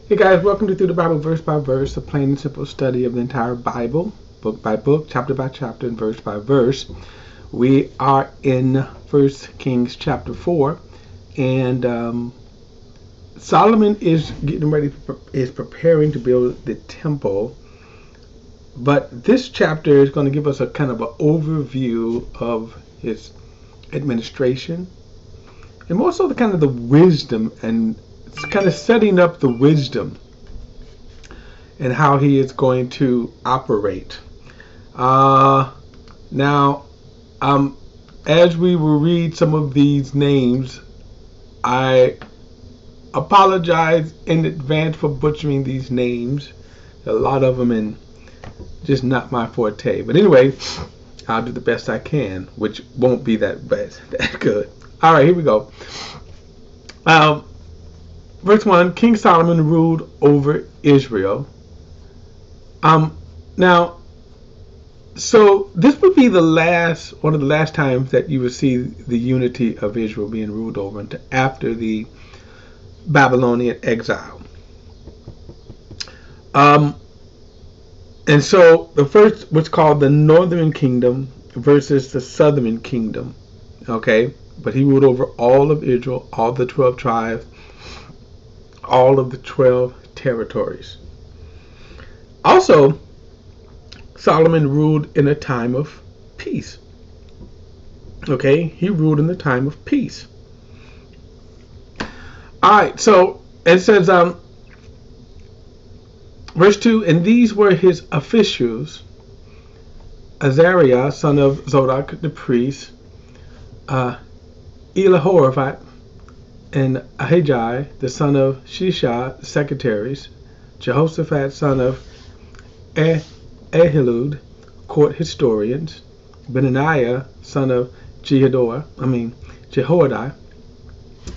Hey guys, welcome to Through the Bible Verse by Verse, a plain and simple study of the entire Bible, book by book, chapter by chapter, and verse by verse. We are in 1 Kings chapter 4, and Solomon is getting ready, is preparing to build the temple. But this chapter is going to give us a kind of an overview of his administration, and more so the kind of the wisdom, and it's kind of setting up the wisdom and how he is going to operate. Now, as we will read some of these names, I apologize in advance for butchering these names. A lot of them, and just not my forte. But anyway, I'll do the best I can, which won't be that bad, that good. All right, here we go. Verse 1, King Solomon ruled over Israel. Now, so this would be one of the last times that you would see the unity of Israel being ruled over until after the Babylonian exile. And so the first was called the Northern Kingdom versus the Southern Kingdom. Okay, but he ruled over all of Israel, all the 12 tribes, all of the 12 territories. Also, Solomon ruled in a time of peace. Okay, he ruled in the time of peace. Alright, so it says, verse 2, and these were his officials: Azariah, son of Zadok the priest, Elihorephat, and Ahijah, the son of Shisha, the secretaries, Jehoshaphat, son of Ahilud, court historians, Benaniah, son of Jehoiada,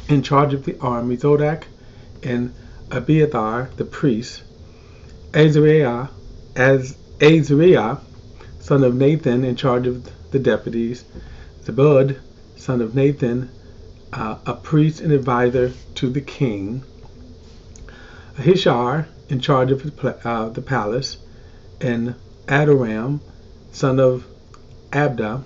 in charge of the army, Zodak and Abiathar, the priest, Azariah, son of Nathan, in charge of the deputies, Zabud, son of Nathan, a priest and advisor to the king, Ahishar, in charge of the palace, and Adoram, son of Abda,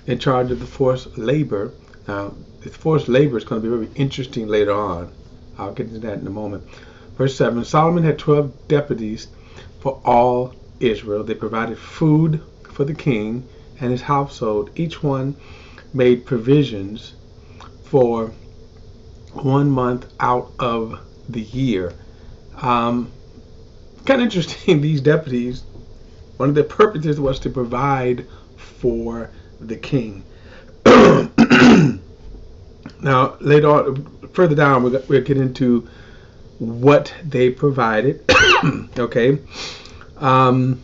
in charge of the forced labor. Now, this forced labor is going to be very interesting later on. I'll get into that in a moment. Verse 7, Solomon had 12 deputies for all Israel. They provided food for the king and his household. Each one made provisions for 1 month out of the year. Kind of interesting, these deputies, one of their purposes was to provide for the king. Now, later on, further down, we'll get into what they provided. Okay. And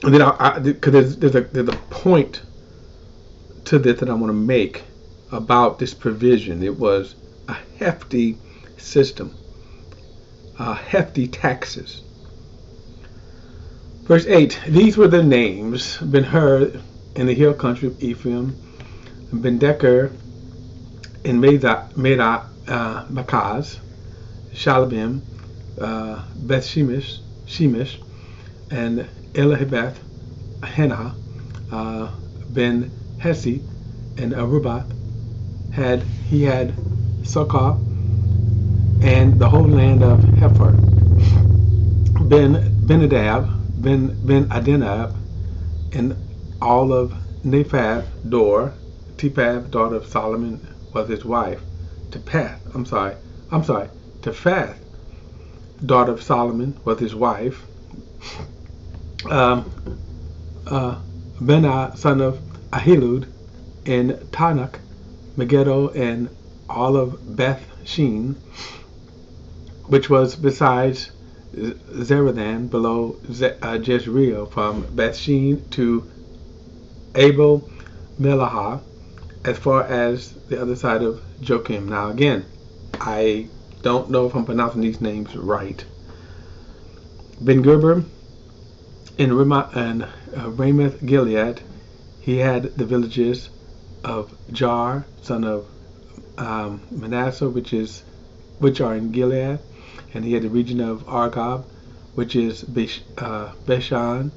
then, because there's a point to this that I want to make about this provision. It was a hefty system, hefty taxes. Verse 8, these were the names: Ben-Hur in the hill country of Ephraim, Ben-Decker in Makaz, Shalabim, Beth-Shemesh, and Elihebeth, Hena, Ben-Hesi, and Arubath. He had Sukkah and the whole land of Hefer. Ben-Adab, Ben Adinab, and all of Naphath, Tepath, daughter of Solomon, was his wife. Tepath, daughter of Solomon, was his wife. Benah, son of Ahilud, in Tanakh, Megiddo, and all of Beth Shean, which was besides Zeredan, below Jezreel, from Bethshean to Abel Melahah, as far as the other side of Joachim. Now again, I don't know if I'm pronouncing these names right. Ben Gerber in Ramoth Gilead, he had the villages of Jar, son of Manasseh, which are in Gilead, and he had the region of Argob, which is Bashan,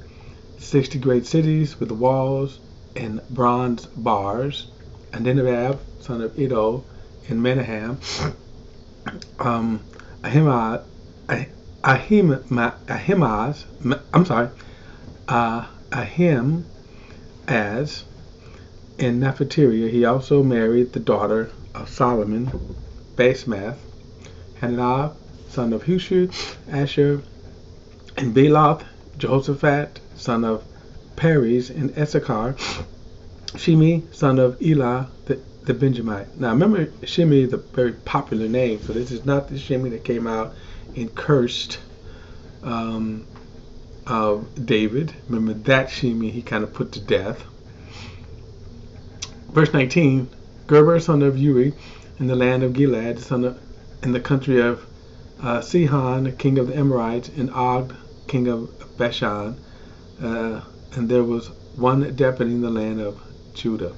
60 great cities with walls and bronze bars. And Adinabab, son of Iddo, in Menahem, Ahimaaz, in Nephatiria. He also married the daughter of Solomon, Basemath, Hananiah, son of Hushai, Asher, and Beloth, Jehoshaphat, son of Perez, in Issachar, Shimi, son of Elah, the Benjamite. Now remember, Shimi is a very popular name, so this is not the Shimi that came out and cursed David. Remember that Shimi he kind of put to death. Verse 19, Gerber, son of Uri, in the land of Gilead, in the country of Sihon, king of the Amorites, and Og, king of Bashan, and there was one deputy in the land of Judah.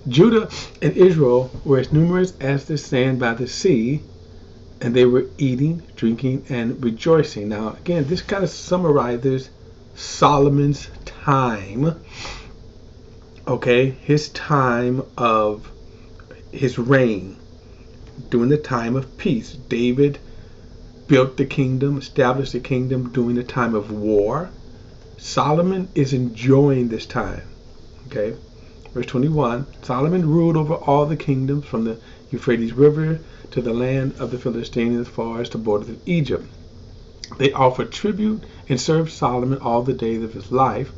Judah and Israel were as numerous as the sand by the sea, and they were eating, drinking, and rejoicing. Now, again, this kind of summarizes Solomon's time. Okay, his time of his reign during the time of peace. David built the kingdom, established the kingdom during the time of war. Solomon is enjoying this time. Okay, verse 21, Solomon ruled over all the kingdoms from the Euphrates River to the land of the Philistines as far as the borders of Egypt. They offered tribute and served Solomon all the days of his life.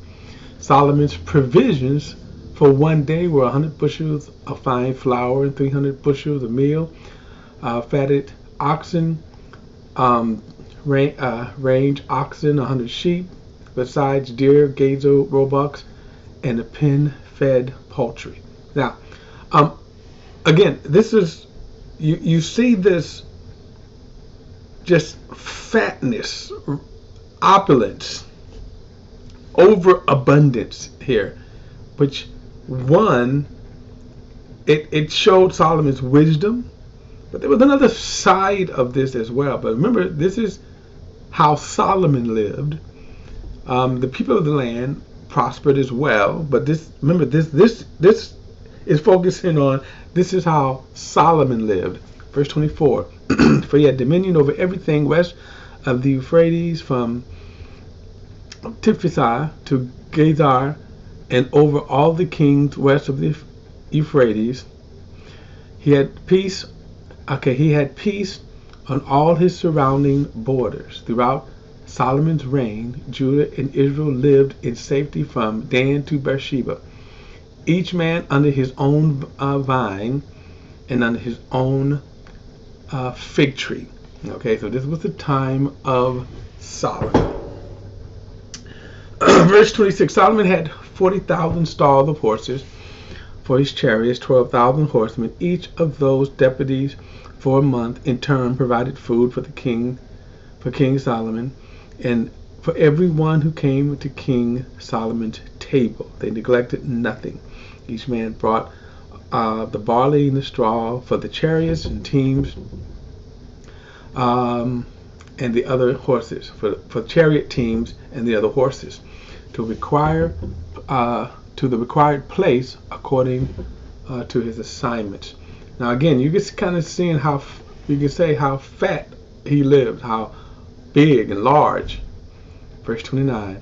Solomon's provisions for one day were 100 bushels of fine flour and 300 bushels of meal, fatted oxen, range oxen, 100 sheep, besides deer, gazelle, roebucks, and a pen-fed poultry. Now, again, this is, you see this just fatness, opulence, overabundance here, which one, it showed Solomon's wisdom, but there was another side of this as well. But remember, this is how Solomon lived. The people of the land prospered as well, but this is focusing on, this is how Solomon lived. Verse 24, for he had dominion over everything west of the Euphrates, from Tifsah to Gezer, and over all the kings west of the Euphrates. He had peace. He had peace on all his surrounding borders. Throughout Solomon's reign, Judah and Israel lived in safety from Dan to Beersheba, each man under his own vine and under his own fig tree. Okay, so this was the time of Solomon. Verse 26, Solomon had 40,000 stalls of horses for his chariots, 12,000 horsemen. Each of those deputies for a month in turn provided food for King Solomon, and for everyone who came to King Solomon's table. They neglected nothing. Each man brought the barley and the straw for the chariots and teams, and the other horses, for chariot teams and the other horses, to the required place according to his assignments. Now again, you get kind of seeing how you can say how fat he lived, how big and large. Verse 29.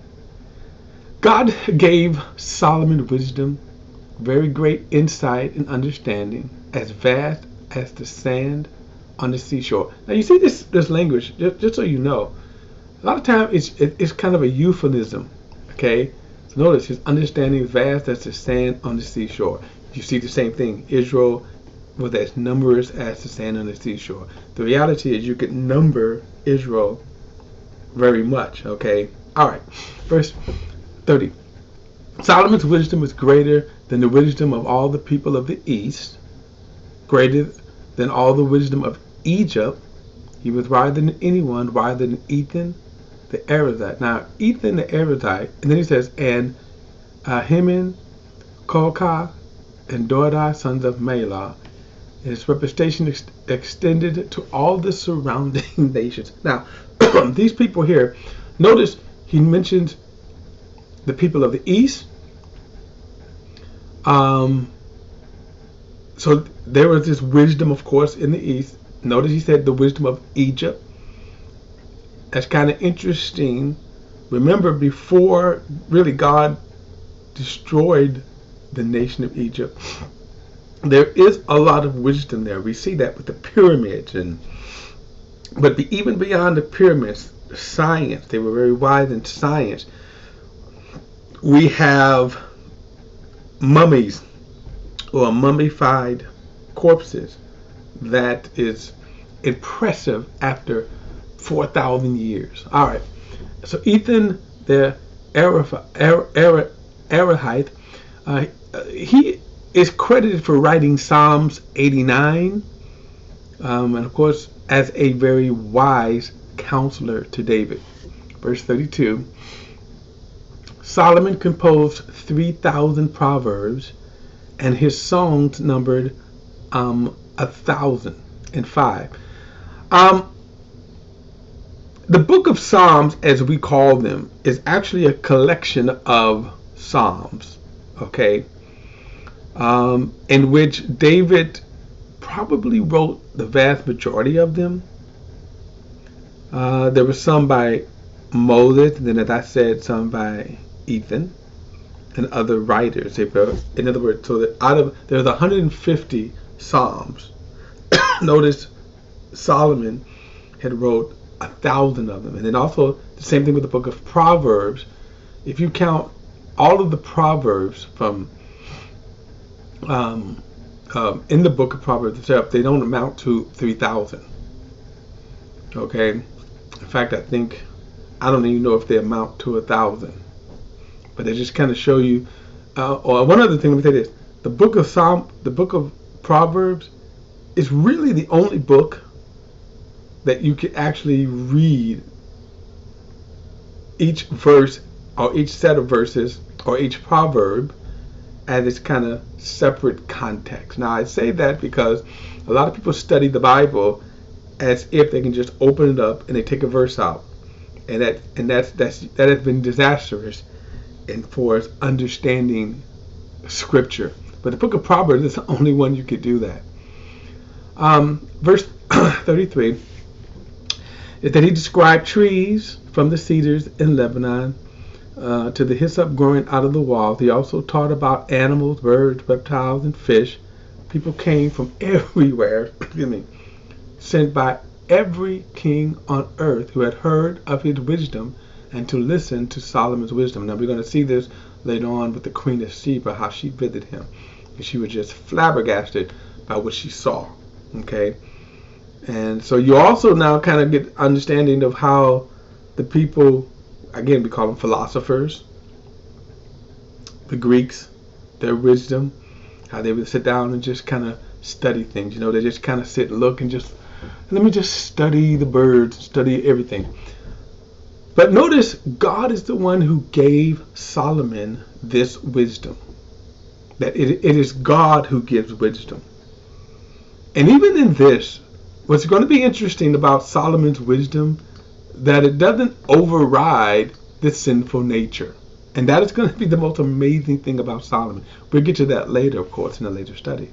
God gave Solomon wisdom, very great insight and understanding, as vast as the sand on the seashore. Now you see this language, just so you know, a lot of times it's kind of a euphemism. Okay, so notice his understanding vast as the sand on the seashore. You see the same thing. Israel was as numerous as the sand on the seashore. The reality is you could number Israel very much. Okay, all right. Verse 30. Solomon's wisdom was greater than the wisdom of all the people of the east, greater than all the wisdom of Egypt. He was wiser than anyone, wiser than Ethan the Arizite. Now, Ethan the Arizite, and then he says, and Heman, Kolka, and Dodai, sons of Malah. and its reputation extended to all the surrounding nations. Now, these people here, notice he mentions the people of the east. So there was this wisdom, of course, in the east. Notice he said the wisdom of Egypt. That's kind of interesting. Remember, before really God destroyed the nation of Egypt, there is a lot of wisdom there. We see that with the pyramids, but even beyond the pyramids, science. They were very wise in science. We have mummies or mummified corpses. That is impressive after 4,000 years. All right. So Ethan the Arahite, he is credited for writing Psalms 89, and of course as a very wise counselor to David. Verse 32, Solomon composed 3,000 proverbs, and his songs numbered 1,005. The book of Psalms, as we call them, is actually a collection of psalms, okay, in which David probably wrote the vast majority of them. There were some by Moses, and then, as I said, some by Ethan and other writers. In other words, so that there's 150 psalms. Notice Solomon had wrote 1,000 of them, and then also the same thing with the book of Proverbs. If you count all of the proverbs from in the book of Proverbs itself, they don't amount to 3,000. Okay, in fact, I don't even know if they amount to 1,000. But they just kind of show you. Or one other thing, let me say this: the book of Proverbs is really the only book that you can actually read each verse or each set of verses or each proverb as its kind of separate context. Now, I say that because a lot of people study the Bible as if they can just open it up and they take a verse out, and that has been disastrous and for us understanding Scripture. But the book of Proverbs is the only one you could do that. Verse 33 is that he described trees from the cedars in Lebanon to the hyssop growing out of the walls. He also taught about animals, birds, reptiles, and fish. People came from everywhere, sent by every king on earth who had heard of his wisdom and to listen to Solomon's wisdom. Now we're going to see this later on with the Queen of Sheba, how she visited him. And she was just flabbergasted by what she saw. Okay? And so you also now kind of get understanding of how the people, again, we call them philosophers, the Greeks, their wisdom, how they would sit down and just kind of study things. They just kind of sit and look and just, let me just study the birds, study everything. But notice, God is the one who gave Solomon this wisdom. That it is God who gives wisdom. And even in this, what's going to be interesting about Solomon's wisdom, that it doesn't override the sinful nature. And that is going to be the most amazing thing about Solomon. We'll get to that later, of course, in a later study.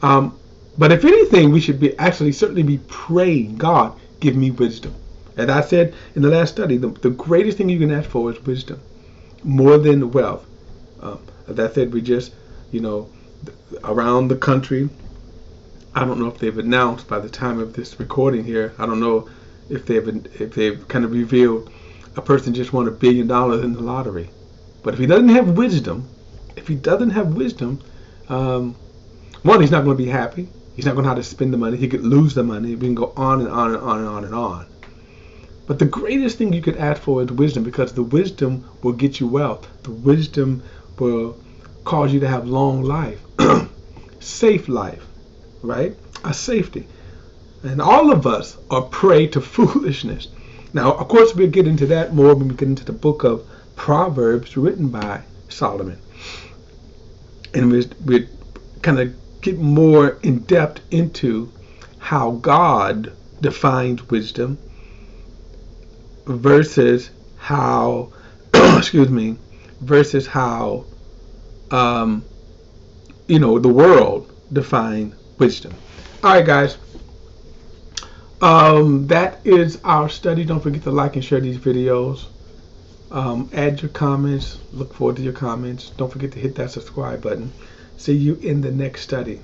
But if anything, we should certainly be praying, God, give me wisdom. As I said in the last study, the greatest thing you can ask for is wisdom, more than wealth. As I said, we just, around the country, I don't know if they've announced by the time of this recording here, I don't know if they've kind of revealed a person just won $1 billion in the lottery. But if he doesn't have wisdom, one, he's not going to be happy. He's not going to know how to spend the money. He could lose the money. We can go on and on and on and on and on. But the greatest thing you could ask for is wisdom, because the wisdom will get you wealth. The wisdom will cause you to have long life, safe life, right? A safety. And all of us are prey to foolishness. Now, of course, we'll get into that more when we get into the book of Proverbs written by Solomon. And we're kind of get more in depth into how God defines wisdom versus how excuse me, versus how the world define wisdom. All right, guys. That is our study. Don't forget to like and share these videos. Add your comments. Look forward to your comments. Don't forget to hit that subscribe button. See you in the next study.